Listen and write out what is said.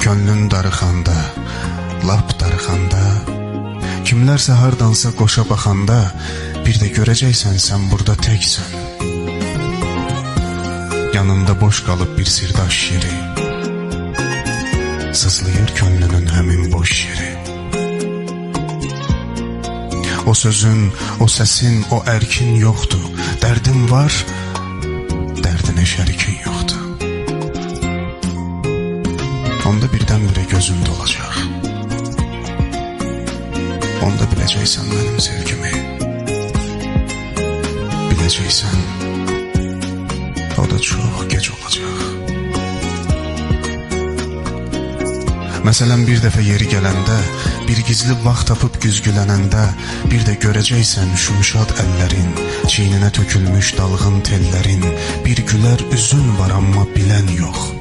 könlün darıxanda, lap darıxanda, kimlərsə hardansa qoşa baxanda, bir də görəcəksən sən burada təksən. Yanında boş qalıb bir sirdaş yeri, sızlayır könlünün həmin boş yeri. O sözün, o səsin, o ərkin yoxdur. Dərdim var, dərdinə şərikin yoxdur. Onda birdən-birə gözüm dolacaq. Onda biləcəksən mənim sevgimi. Biləcəksən, o da çox gec olacaq. Məsələn, bir dəfə yeri gələndə, bir gizli vaxt tapıb güzgülənəndə, bir də görəcəksən şumşad əllərin, çiyninə tökülmüş dalğın tellərin, bir gülər üzün var amma bilən yox.